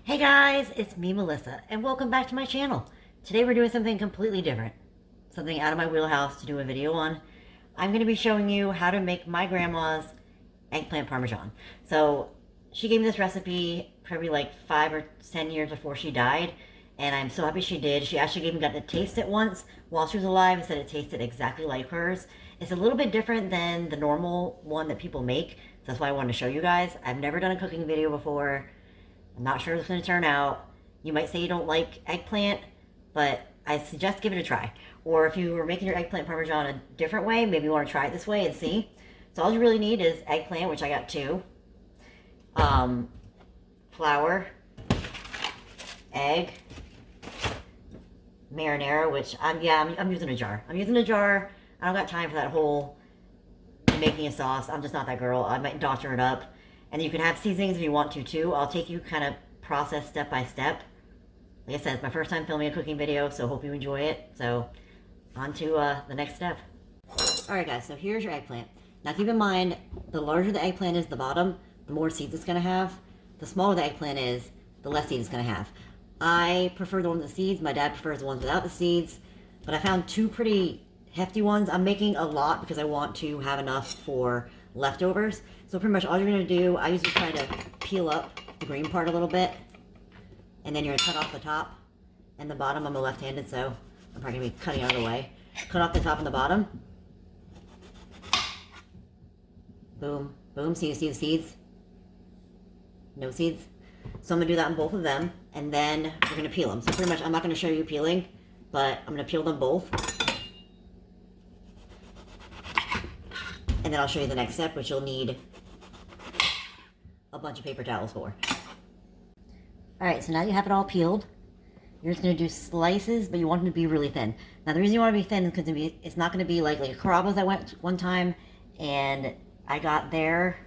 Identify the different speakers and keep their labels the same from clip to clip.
Speaker 1: Hey guys, it's me, Melissa, and welcome back to my channel. Today we're doing something completely different. Something out of my wheelhouse to do a video on. I'm going to be showing you how to make my grandma's eggplant parmesan. So, she gave me this recipe probably like 5 or 10 years before she died, and I'm so happy she did. She actually even got to taste it once while she was alive and said it tasted exactly like hers. It's a little bit different than the normal one that people make, so that's why I wanted to show you guys. I've never done a cooking video before. I'm not sure it's going to turn out. You might say you don't like eggplant, but I suggest give it a try. Or if you were making your eggplant parmesan a different way, maybe you want to try it this way and see. So all you really need is eggplant, which I got 2, flour, egg, marinara, which I'm using a jar. I'm using a jar. I don't got time for that whole making a sauce. I'm just not that girl. I might doctor it up. And you can have seasonings if you want to too. I'll take you kind of process step by step. Like I said, it's my first time filming a cooking video, so hope you enjoy it. So on to the next step. Alright guys, so here's your eggplant. Now keep in mind, the larger the eggplant is, the bottom, the more seeds it's going to have. The smaller the eggplant is, the less seeds it's going to have. I prefer the ones with seeds. My dad prefers the ones without the seeds. But I found 2 pretty hefty ones. I'm making a lot because I want to have enough for leftovers. So pretty much all you're going to do, I usually try to peel up the green part a little bit, and then you're going to cut off the top and the bottom. I'm a left-handed, so I'm probably going to be cutting out of the way. Cut off the top and the bottom. Boom, boom. So you see the seeds? No seeds. So I'm going to do that on both of them, and then we're going to peel them. So pretty much I'm not going to show you peeling, but I'm going to peel them both. And then I'll show you the next step, which you'll need a bunch of paper towels for. Alright, so now you have it all peeled. You're just going to do slices, but you want them to be really thin. Now the reason you want to be thin is because it's not going to be like Carrabba's. I went one time, and I got their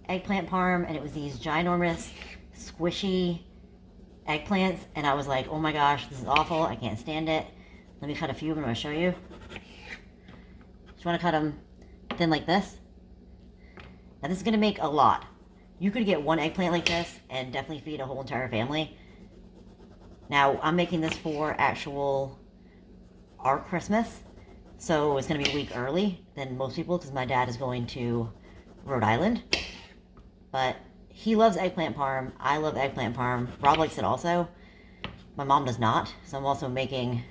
Speaker 1: eggplant parm, and it was these ginormous, squishy eggplants, and I was like, oh my gosh, this is awful, I can't stand it. Let me cut a few of them, I'm going to show you. Just want to cut them thin like this. Now this is going to make a lot. You could get 1 eggplant like this and definitely feed a whole entire family. Now I'm making this for our Christmas, so it's going to be a week early than most people because my dad is going to Rhode Island. But he loves eggplant parm. I love eggplant parm. Rob likes it also. My mom does not, so I'm also making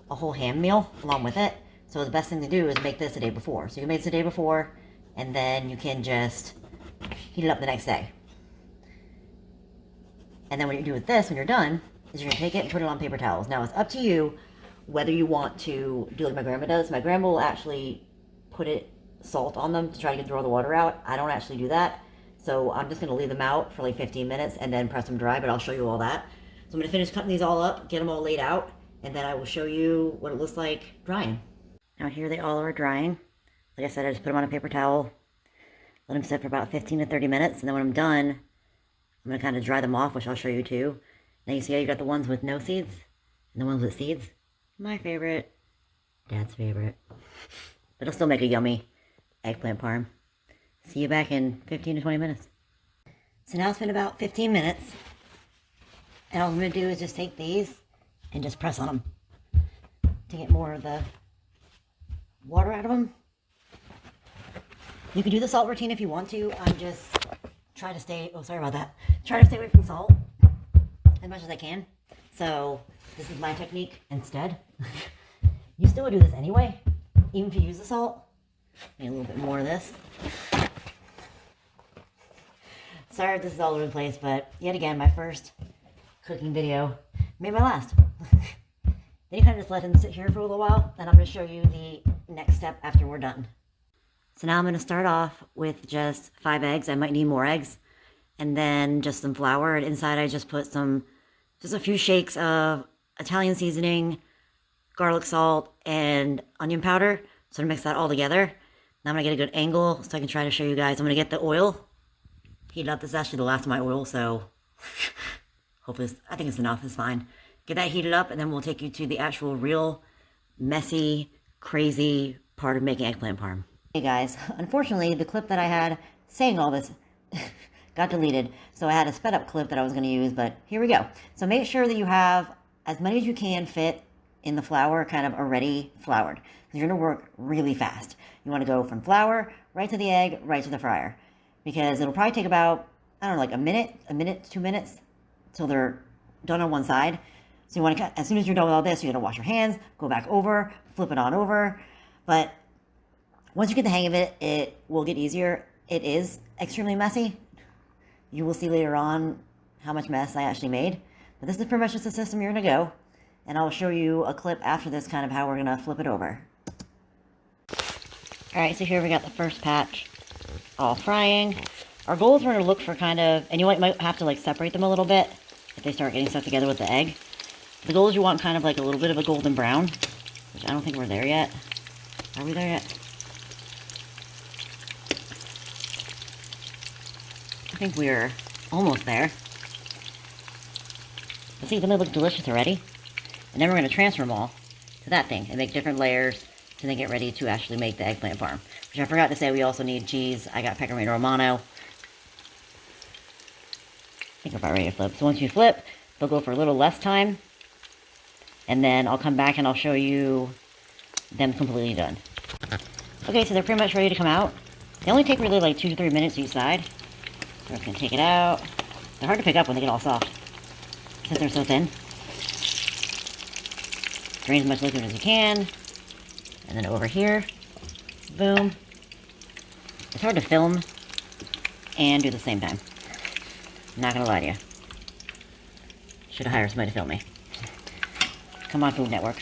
Speaker 1: a whole ham meal along with it. So the best thing to do is make this the day before. So you make this the day before, and then you can just heat it up the next day. And then what you do with this when you're done is you're going to take it and put it on paper towels. Now it's up to you whether you want to do like my grandma does. My grandma will actually put salt on them to try to get all the water out. I don't actually do that. So I'm just going to leave them out for like 15 minutes and then press them dry, but I'll show you all that. So I'm going to finish cutting these all up, get them all laid out, and then I will show you what it looks like drying. Now here they all are drying. Like I said, I just put them on a paper towel, let them sit for about 15 to 30 minutes, and then when I'm done, I'm going to kind of dry them off, which I'll show you too. Now you see how you got the ones with no seeds and the ones with seeds? My favorite, Dad's favorite. But it'll still make a yummy eggplant parm. See you back in 15 to 20 minutes. So now it's been about 15 minutes, and all I'm going to do is just take these and just press on them to get more of the water out of them. You can do the salt routine if you want to. I'm just trying to stay, try to stay away from salt as much as I can. So this is my technique instead. You still would do this anyway, even if you use the salt. Need a little bit more of this. Sorry if this is all over the place, but yet again, my first cooking video, maybe my last. Then you kind of just let him sit here for a little while, and I'm going to show you the next step after we're done. So now I'm going to start off with just 5 eggs. I might need more eggs. And then just some flour. And inside I just put just a few shakes of Italian seasoning, garlic salt, and onion powder. So I'm going to mix that all together. Now I'm going to get a good angle so I can try to show you guys. I'm going to get the oil heated up. This is actually the last of my oil, so hopefully I think it's enough. It's fine. Get that heated up, and then we'll take you to the actual real messy, crazy part of making eggplant parm. Hey guys, unfortunately the clip that I had saying all this got deleted. So I had a sped up clip that I was going to use, but here we go. So make sure that you have as many as you can fit in the flour kind of already floured. Because you're going to work really fast. You want to go from flour right to the egg, right to the fryer. Because it'll probably take about, I don't know, like a minute, 2 minutes till they're done on one side. So you want to, as soon as you're done with all this, you're going to wash your hands, go back over, flip it on over. But once you get the hang of it, it will get easier. It is extremely messy. You will see later on how much mess I actually made. But this is pretty much just the system you're going to go. And I'll show you a clip after this kind of how we're going to flip it over. Alright, so here we got the first patch all frying. Our goal is we're going to look for kind of, and you might have to like separate them a little bit if they start getting stuck together with the egg. The goal is you want kind of like a little bit of a golden brown, which I don't think we're there yet. Are we there yet? I think we're almost there. But see, they look delicious already. And then we're going to transfer them all to that thing and make different layers to then get ready to actually make the eggplant parm. Which I forgot to say, we also need cheese. I got pecorino romano. I think we're about ready to flip. So once you flip, they'll go for a little less time. And then I'll come back and I'll show you them completely done. Okay, so they're pretty much ready to come out. They only take really like 2 to 3 minutes each side. So we're just going to take it out. They're hard to pick up when they get all soft, since they're so thin. Drain as much liquid as you can. And then over here, boom. It's hard to film and do at the same time. I'm not going to lie to you. Should have hired somebody to film me. Come on, Food Network.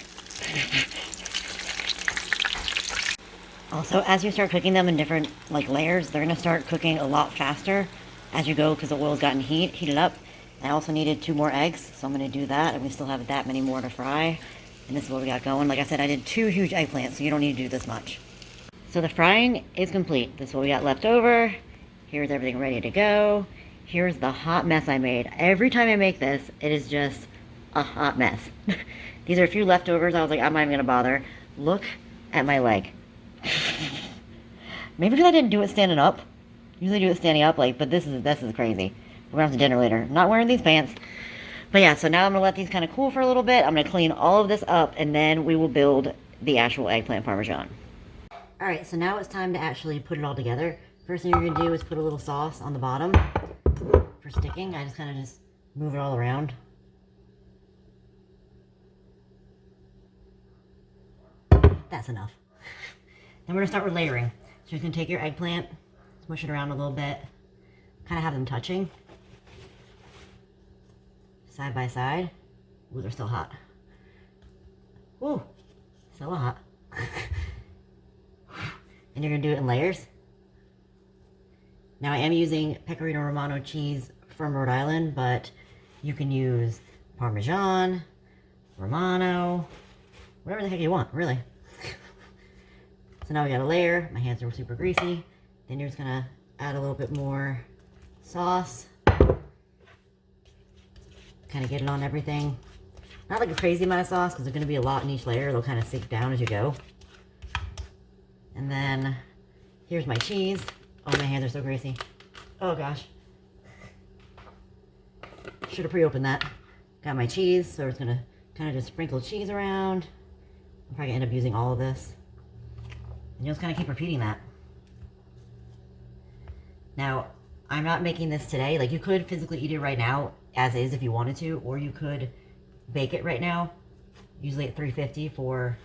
Speaker 1: Also, as you start cooking them in different like layers, they're going to start cooking a lot faster as you go because the oil's gotten heated up. I also needed 2 more eggs, so I'm going to do that, and we still have that many more to fry. And this is what we got going. Like I said, I did 2 huge eggplants, so you don't need to do this much. So the frying is complete. This is what we got left over. Here's everything ready to go. Here's the hot mess I made. Every time I make this, it is just a hot mess. These are a few leftovers. I was like, I'm not even going to bother. Look at my leg. Maybe because I didn't do it standing up. Usually I do it standing up, like, but this is crazy. We're going to have to dinner later. I'm not wearing these pants. But yeah, so now I'm going to let these kind of cool for a little bit. I'm going to clean all of this up, and then we will build the actual eggplant parmesan. Alright, so now it's time to actually put it all together. First thing you're going to do is put a little sauce on the bottom for sticking. I just kind of just move it all around. That's enough. Then we're going to start with layering. So you're going to take your eggplant, smush it around a little bit, kind of have them touching. Side by side. Ooh, they're still hot. Ooh, still hot. And you're going to do it in layers. Now I am using pecorino romano cheese from Rhode Island, but you can use Parmesan, Romano, whatever the heck you want, really. So now we got a layer. My hands are super greasy. Then you're just going to add a little bit more sauce. Kind of get it on everything. Not like a crazy amount of sauce because there's going to be a lot in each layer. It'll kind of sink down as you go. And then here's my cheese. Oh, my hands are so greasy. Oh gosh. Should have pre-opened that. Got my cheese, so we're just going to kind of just sprinkle cheese around. I'm probably going to end up using all of this. And you'll just kind of keep repeating that. Now, I'm not making this today. Like, you could physically eat it right now as is if you wanted to, or you could bake it right now, usually at 350 for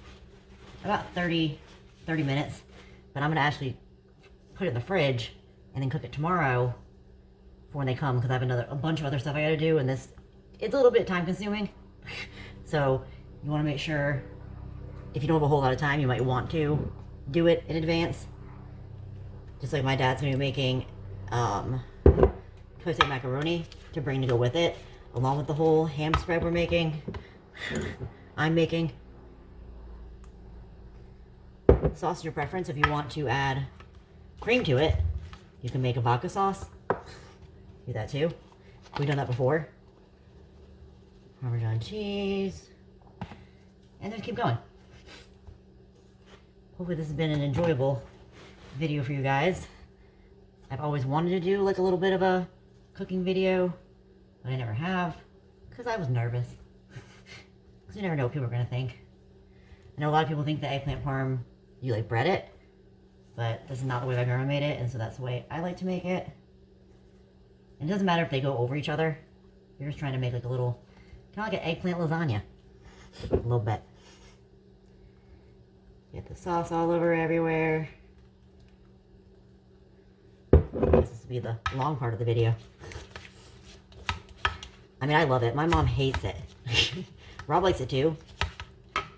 Speaker 1: about 30 minutes. But I'm going to actually put it in the fridge and then cook it tomorrow for when they come, because I have a bunch of other stuff I got to do, and it's a little bit time consuming. So you want to make sure, if you don't have a whole lot of time, you might want to do it in advance. Just like my dad's going to be making toasted macaroni to bring to go with it, along with the whole ham spread I'm making. Sauce is your preference. If you want to add cream to it, you can make a vodka sauce. Do that too. We've done that before. Parmesan cheese. And then keep going. Hopefully this has been an enjoyable video for you guys. I've always wanted to do like a little bit of a cooking video, but I never have, because I was nervous. Because you never know what people are going to think. I know a lot of people think the eggplant parm, you like bread it, but this is not the way my grandma made it, and so that's the way I like to make it. And it doesn't matter if they go over each other. You're just trying to make like a little, kind of like an eggplant lasagna. A little bit. Get the sauce all over everywhere. This will be the long part of the video. I mean, I love it. My mom hates it. Rob likes it too.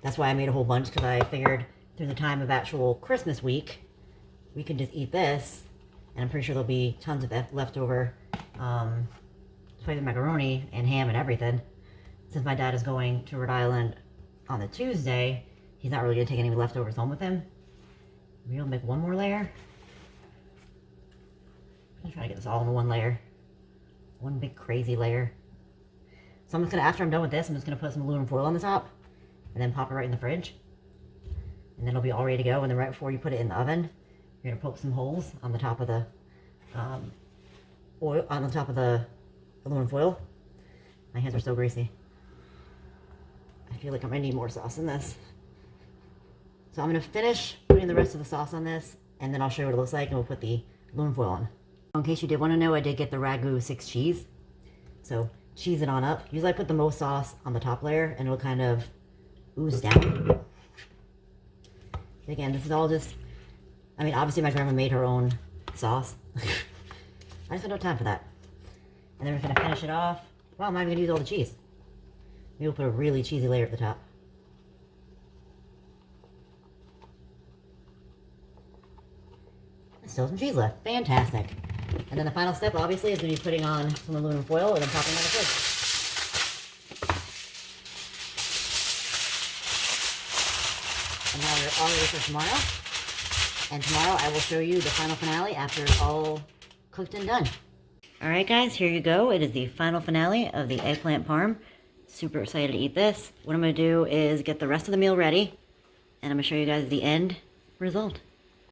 Speaker 1: That's why I made a whole bunch, because I figured through the time of actual Christmas week, we can just eat this, and I'm pretty sure there'll be tons of leftover flavored macaroni and ham and everything. Since my dad is going to Rhode Island on the Tuesday, he's not really going to take any leftovers home with him. Maybe I'll make one more layer. I'm going to try to get this all in one layer. One big crazy layer. So I'm just going to, after I'm done with this, I'm just going to put some aluminum foil on the top, and then pop it right in the fridge. And then it'll be all ready to go. And then right before you put it in the oven, you're going to poke some holes on the top of the oil, on the top of the aluminum foil. My hands are so greasy. I feel like I'm going to need more sauce in this. So I'm going to finish putting the rest of the sauce on this, and then I'll show you what it looks like, and we'll put the aluminum foil on. In case you did want to know, I did get the Ragu 6 cheese. So cheese it on up. Usually I put the most sauce on the top layer, and it'll kind of ooze down. Again, this is all just, I mean, obviously my grandma made her own sauce. I just had no time for that. And then we're going to finish it off. Well, I'm not even going to use all the cheese. Maybe we'll put a really cheesy layer at the top. There's still some cheese left. Fantastic. And then the final step, obviously, is going to be putting on some aluminum foil and then popping on the fridge. And now we're all ready for tomorrow. And tomorrow I will show you the final finale after it's all cooked and done. Alright guys, here you go. It is the final finale of the eggplant parm. Super excited to eat this. What I'm going to do is get the rest of the meal ready, and I'm going to show you guys the end result.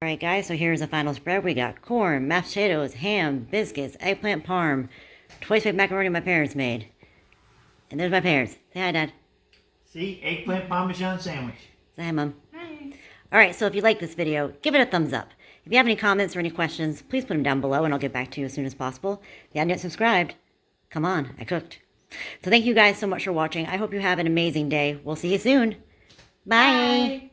Speaker 1: Alright guys, so here's the final spread. We got corn, mashed potatoes, ham, biscuits, eggplant parm, twice baked macaroni my parents made. And there's my parents. Say hi, Dad.
Speaker 2: See? Eggplant Parmesan sandwich.
Speaker 1: Say hi, Mom. Hi. Alright, so if you like this video, give it a thumbs up. If you have any comments or any questions, please put them down below and I'll get back to you as soon as possible. If you haven't yet subscribed, come on, I cooked. So thank you guys so much for watching. I hope you have an amazing day. We'll see you soon. Bye. Bye.